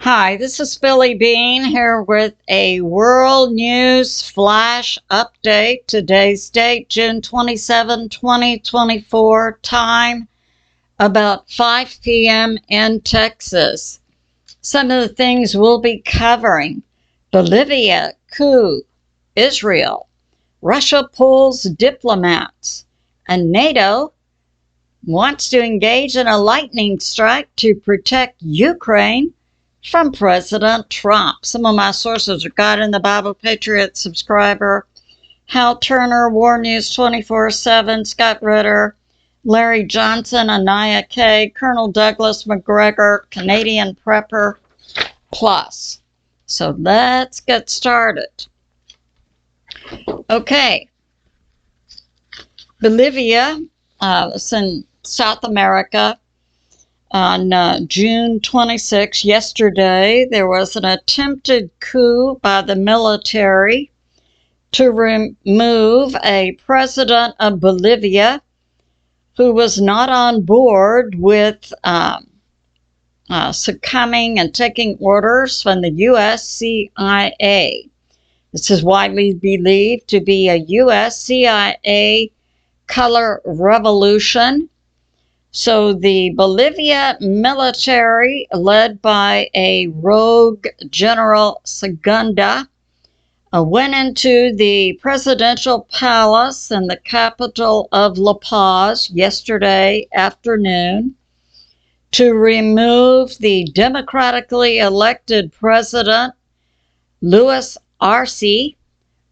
Hi, this is Billie Beene here with a world news flash update. Today's date, June 27, 2024, time about 5 p.m. in Texas. Some of the things we'll be covering: Bolivia, coup, Israel, Russia pulls diplomats, and Nato wants to engage in a lightning strike to protect Ukraine from President Trump. Some of my sources are God in the Bible, Patriot subscriber, Hal Turner, War News 24/7, Scott Ritter, Larry Johnson, ANIA K, Colonel Douglas MacGregor, Canadian Prepper Plus. So let's get started. Okay. Bolivia, it's in South America. On June 26, yesterday, there was an attempted coup by the military to remove a president of Bolivia who was not on board with succumbing and taking orders from the U.S. CIA. This is widely believed to be a U.S. CIA color revolution. So the Bolivia military, led by a rogue General Segunda, went into the presidential palace in the capital of La Paz yesterday afternoon to remove the democratically elected president, Luis Arce,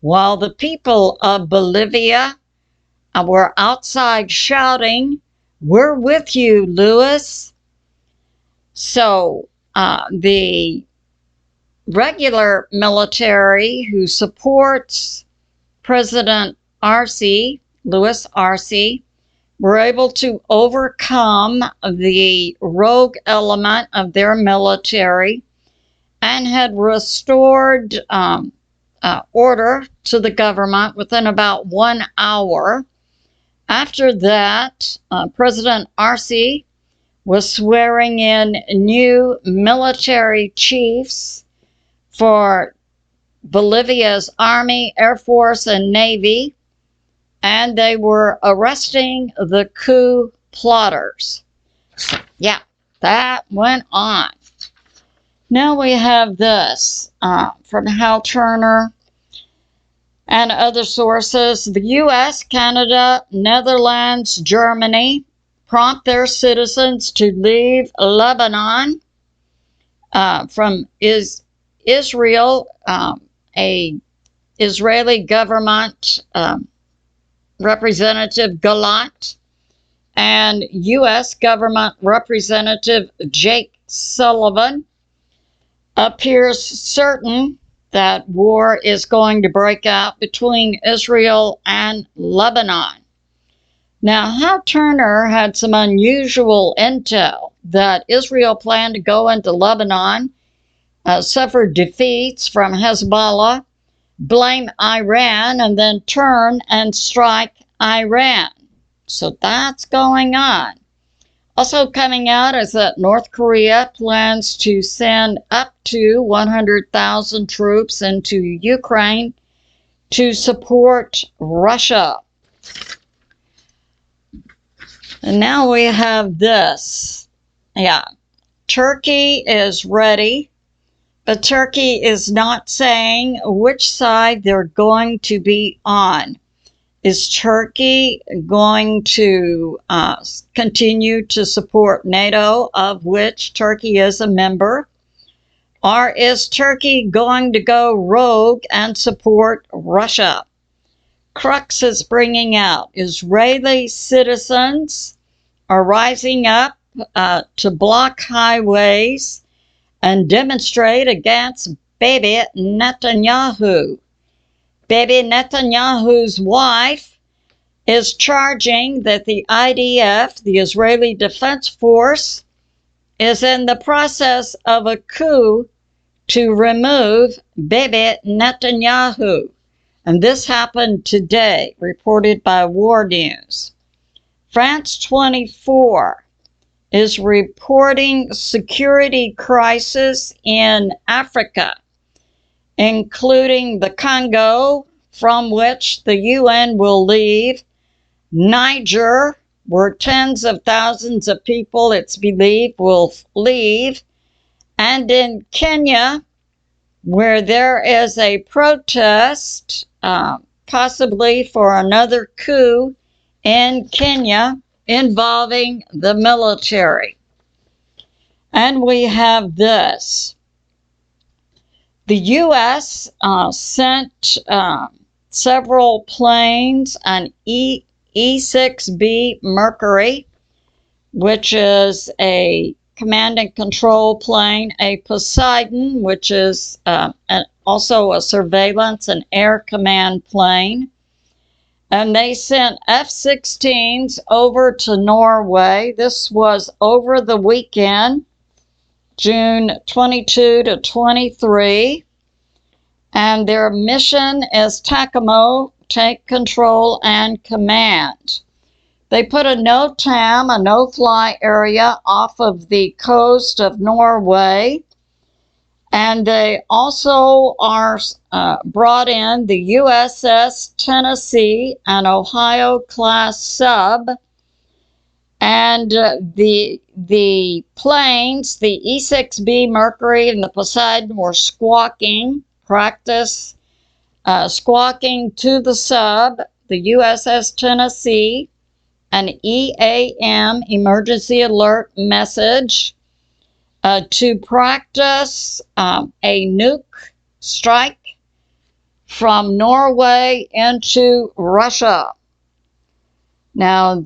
while the people of Bolivia were outside shouting, "We're with you, Luis." So the regular military who supports President Arce, Luis Arce, were able to overcome the rogue element of their military and had restored order to the government within about 1 hour. After that, President Arce was swearing in new military chiefs for Bolivia's Army, Air Force, and Navy, and they were arresting the coup plotters. Yeah, that went on. Now we have this from Hal Turner and other sources. The U.S., Canada, Netherlands, Germany prompt their citizens to leave Lebanon. From Israel, a Israeli government representative Galat and U.S. government representative Jake Sullivan appears certain that war is going to break out between Israel and Lebanon. Now, Hal Turner had some unusual intel that Israel planned to go into Lebanon, suffer defeats from Hezbollah, blame Iran, and then turn and strike Iran. So that's going on. Also coming out is that North Korea plans to send up to 100,000 troops into Ukraine to support Russia. And now we have this. Yeah, Turkey is ready, but Turkey is not saying which side they're going to be on. Is Turkey going to continue to support NATO, of which Turkey is a member? Or is Turkey going to go rogue and support Russia? Crux is bringing out Israeli citizens are rising up to block highways and demonstrate against Bibi Netanyahu. Bibi Netanyahu's wife is charging that the IDF, the Israeli Defense Force, is in the process of a coup to remove Bibi Netanyahu. And this happened today, reported by War News. France 24. is reporting security crisis in Africa, including the Congo, from which the UN will leave, Niger, where tens of thousands of people, it's believed, will leave, and in Kenya, where there is a protest, possibly for another coup in Kenya involving the military. And we have this. The U.S. sent several planes, an E-6B Mercury, which is a command and control plane, a Poseidon, which is also a surveillance and air command plane. And they sent F-16s over to Norway. This was over the weekend, June 22 to 23. And their mission is TACAMO, take control and command. They put a no-TAM, a no-fly area off of the coast of Norway. And they also are brought in the USS Tennessee, an Ohio-class sub. And the planes, the E-6B Mercury and the Poseidon, were squawking, squawking to the sub, the USS Tennessee, an EAM, emergency alert message, to practice a nuke strike from Norway into Russia. Now,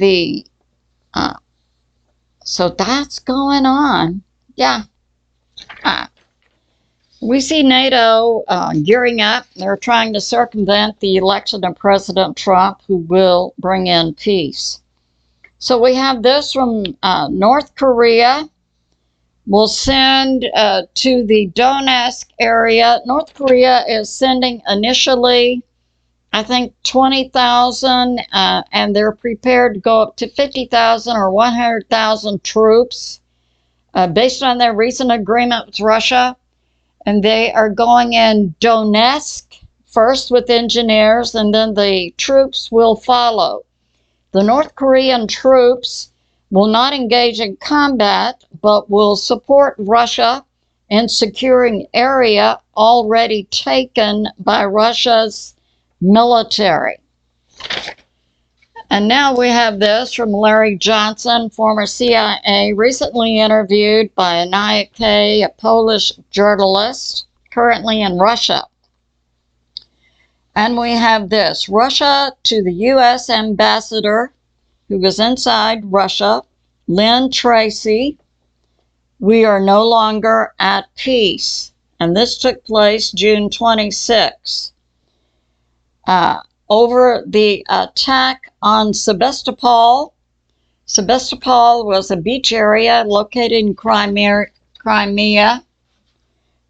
so that's going on. Yeah. We see NATO gearing up. They're trying to circumvent the election of President Trump, who will bring in peace. So we have this from North Korea. We'll send to the Donetsk area. North Korea is sending initially, I think, 20,000, and they're prepared to go up to 50,000 or 100,000 troops based on their recent agreement with Russia. And they are going in Donetsk first with engineers, and then the troops will follow. The North Korean troops will not engage in combat, but will support Russia in securing area already taken by Russia's military. And now we have this from Larry Johnson, former CIA, recently interviewed by ANIA, a Polish journalist, currently in Russia. And we have this, Russia to the U.S. ambassador, who was inside Russia, Lynn Tracy, we are no longer at peace. And this took place June 26. Over the attack on Sebastopol. Sebastopol was a beach area located in Crimea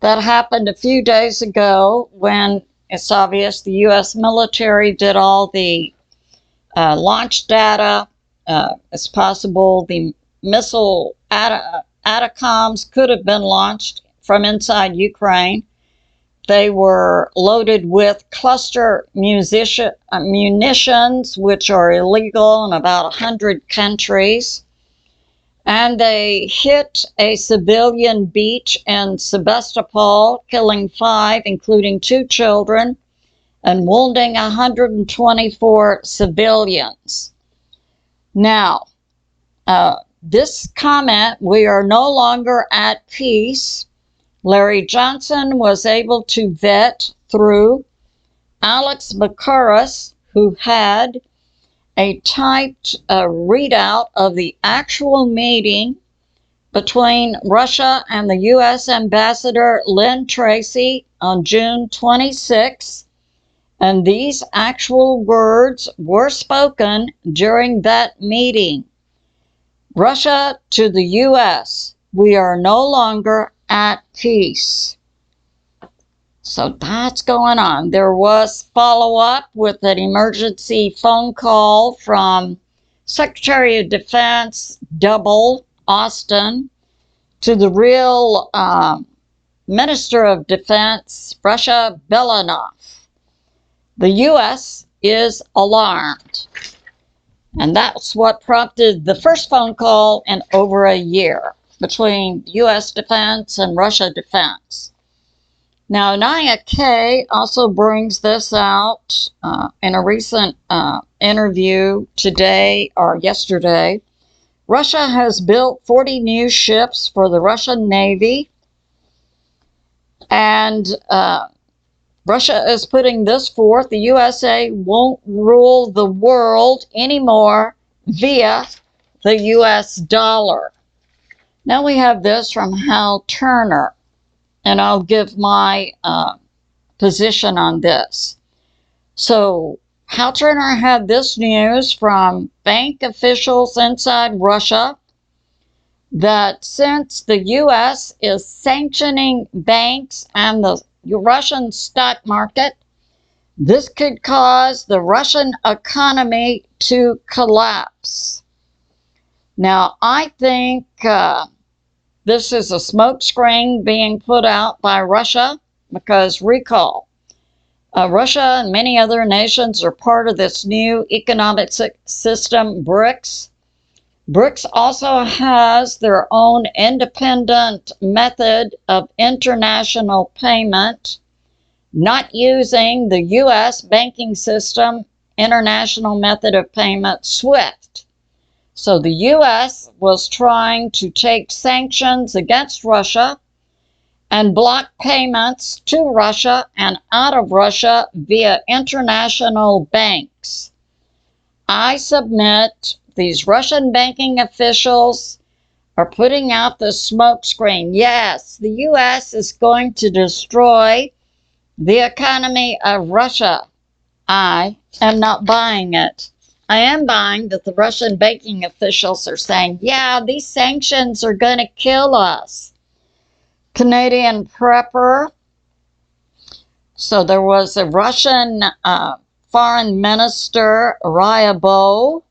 that happened a few days ago when it's obvious the U.S. military did all the launch data. It's possible the missile ATACMS could have been launched from inside Ukraine. They were loaded with cluster munitions, which are illegal in about 100 countries. And they hit a civilian beach in Sebastopol, killing 5, including 2 children, and wounding 124 civilians. Now, this comment, we are no longer at peace, Larry Johnson was able to vet through Alex Bakaris, who had a typed readout of the actual meeting between Russia and the U.S. Ambassador Lynn Tracy on June 26, and these actual words were spoken during that meeting. Russia to the U.S., we are no longer at peace. So that's going on. There was follow-up with an emergency phone call from Secretary of Defense Double Austin to the real Minister of Defense, Russia Belanov. The U.S. is alarmed. And that's what prompted the first phone call in over a year between U.S. Defense and Russia Defense. Now, ANIA K also brings this out in a recent interview today or yesterday. Russia has built 40 new ships for the Russian Navy, and Russia is putting this forth. The USA won't rule the world anymore via the US dollar. Now we have this from Hal Turner, and I'll give my position on this. So Hal Turner had this news from bank officials inside Russia that since the U.S. is sanctioning banks and the Russian stock market, this could cause the Russian economy to collapse. Now, I think this is a smokescreen being put out by Russia because, recall, Russia and many other nations are part of this new economic system, BRICS. BRICS also has their own independent method of international payment, not using the U.S. banking system international method of payment, SWIFT. So the U.S. was trying to take sanctions against Russia and block payments to Russia and out of Russia via international banks. I submit these Russian banking officials are putting out the smokescreen. Yes, the U.S. is going to destroy the economy of Russia. I am not buying it. I am buying that the Russian banking officials are saying, yeah, these sanctions are going to kill us. Canadian prepper. So there was a Russian foreign minister, Ryabov,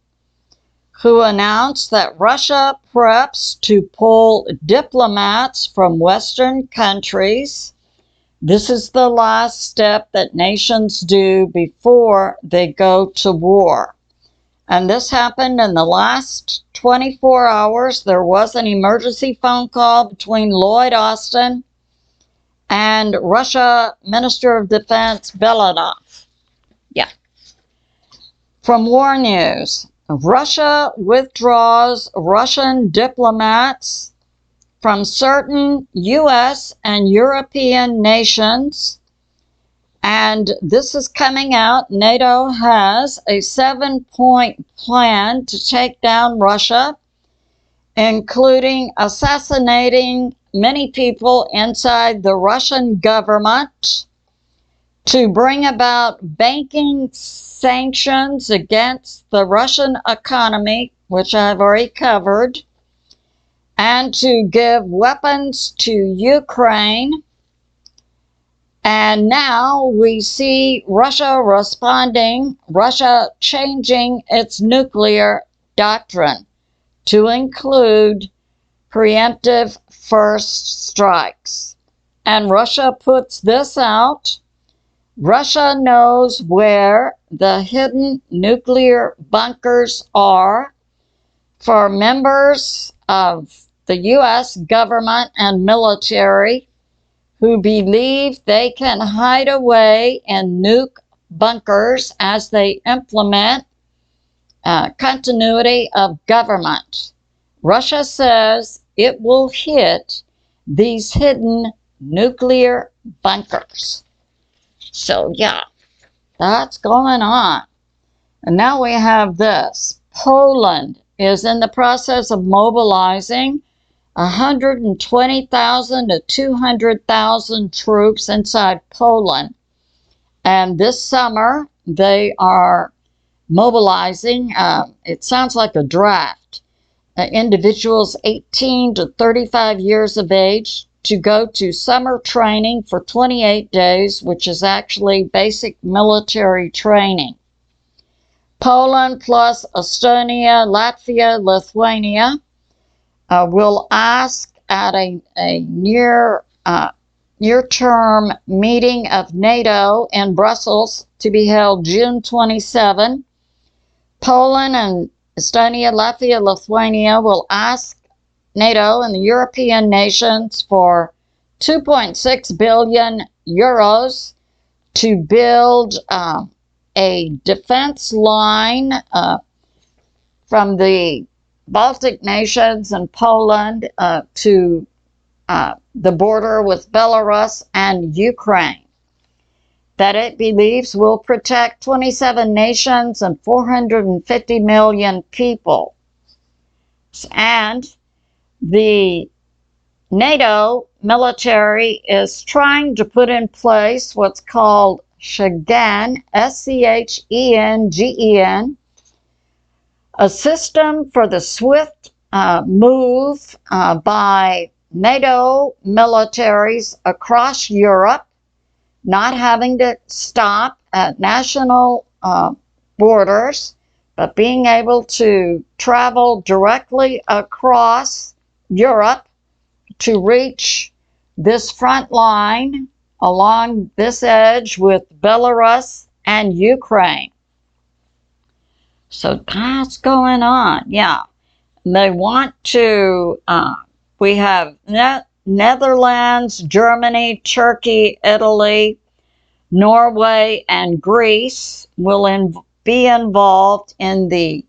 who announced that Russia preps to pull diplomats from Western countries. This is the last step that nations do before they go to war. And this happened in the last 24 hours. There was an emergency phone call between Lloyd Austin and Russia Minister of Defense Belanov. Yeah. From War News, Russia withdraws Russian diplomats from certain U.S. and European nations. And this is coming out. NATO has a 7-point plan to take down Russia, including assassinating many people inside the Russian government, to bring about banking sanctions against the Russian economy, which I've already covered, and to give weapons to Ukraine. And now we see Russia responding, Russia changing its nuclear doctrine to include preemptive first strikes. And Russia puts this out. Russia knows where the hidden nuclear bunkers are for members of the U.S. government and military who believe they can hide away in nuke bunkers as they implement continuity of government. Russia says it will hit these hidden nuclear bunkers. So yeah, that's going on. And now we have this. Poland is in the process of mobilizing 120,000 to 200,000 troops inside Poland. And this summer, they are mobilizing, it sounds like a draft, individuals 18 to 35 years of age to go to summer training for 28 days, which is actually basic military training. Poland plus Estonia, Latvia, Lithuania will ask at a near-term meeting of NATO in Brussels to be held June 27. Poland and Estonia, Latvia, Lithuania will ask NATO and the European nations for 2.6 billion euros to build a defense line from the Baltic nations and Poland to the border with Belarus and Ukraine, that it believes will protect 27 nations and 450 million people. And the NATO military is trying to put in place what's called Schengen, S-C-H-E-N-G-E-N, a system for the swift move by NATO militaries across Europe, not having to stop at national borders, but being able to travel directly across Europe to reach this front line along this edge with Belarus and Ukraine. So that's going on, yeah. They want to, we have Netherlands, Germany, Turkey, Italy, Norway, and Greece will be involved in the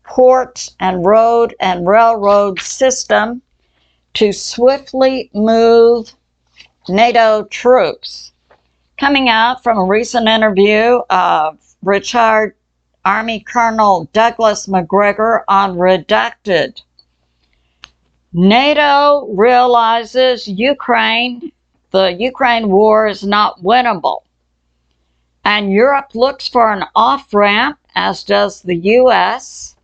port and road and railroad system to swiftly move NATO troops. Coming out from a recent interview of retired Army Colonel Douglas MacGregor on REDACTED, NATO realizes the Ukraine war is not winnable, and Europe looks for an off-ramp, as does the U.S.,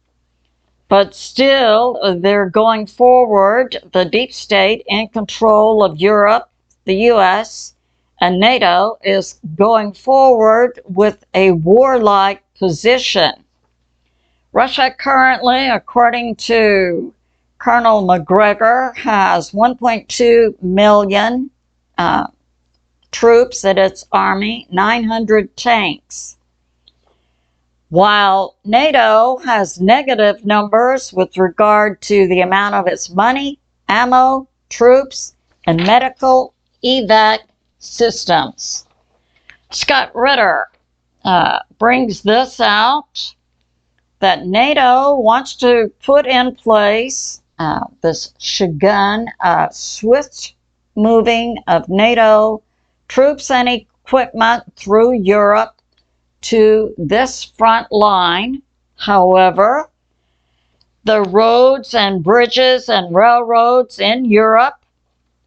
but still they're going forward, the deep state in control of Europe, the U.S., and NATO is going forward with a warlike position. Russia currently, according to Colonel MacGregor, has 1.2 million troops at its army, 900 tanks. While NATO has negative numbers with regard to the amount of its money, ammo, troops, and medical evac systems. Scott Ritter brings this out, that NATO wants to put in place this Schengen, swift moving of NATO troops and equipment through Europe to this front line. However, the roads and bridges and railroads in Europe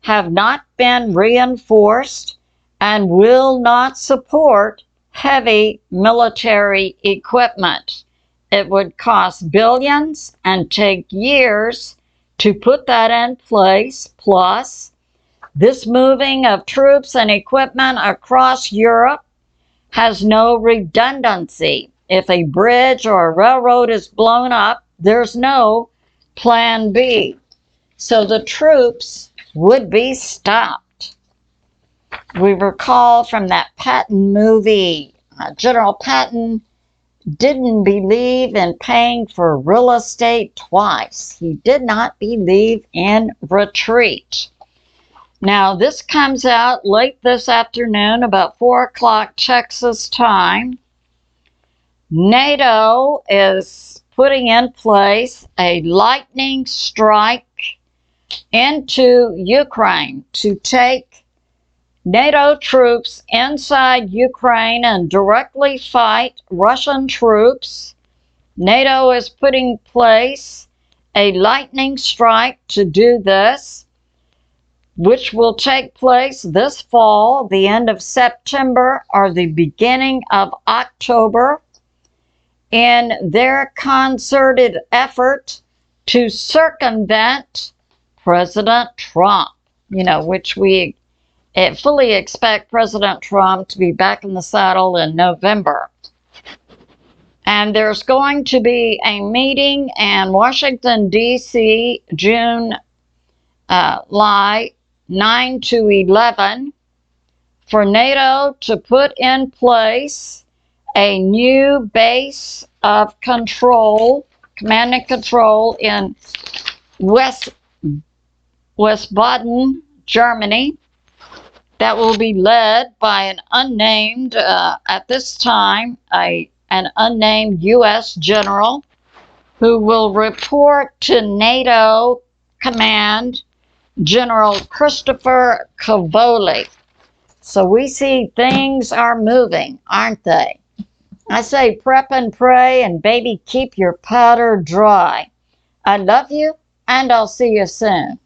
have not been reinforced and will not support heavy military equipment. It would cost billions and take years to put that in place. Plus, this moving of troops and equipment across Europe has no redundancy. If a bridge or a railroad is blown up, there's no plan B. So the troops would be stopped. We recall from that Patton movie, General Patton didn't believe in paying for real estate twice. He did not believe in retreat. Now, this comes out late this afternoon, about 4 o'clock Texas time. NATO is putting in place a lightning strike into Ukraine to take NATO troops inside Ukraine and directly fight Russian troops. NATO is putting in place a lightning strike to do this, which will take place this fall, the end of September or the beginning of October, in their concerted effort to circumvent President Trump, which we fully expect President Trump to be back in the saddle in November. And there's going to be a meeting in Washington, D.C., June lie 9 to 11 for NATO to put in place a new base of control, command and control in Wiesbaden, Germany, that will be led by an unnamed, at this time, an unnamed U.S. general who will report to NATO Command General Christopher Cavoli. So we see things are moving, aren't they? I say prep and pray, and baby, keep your powder dry. I love you, and I'll see you soon.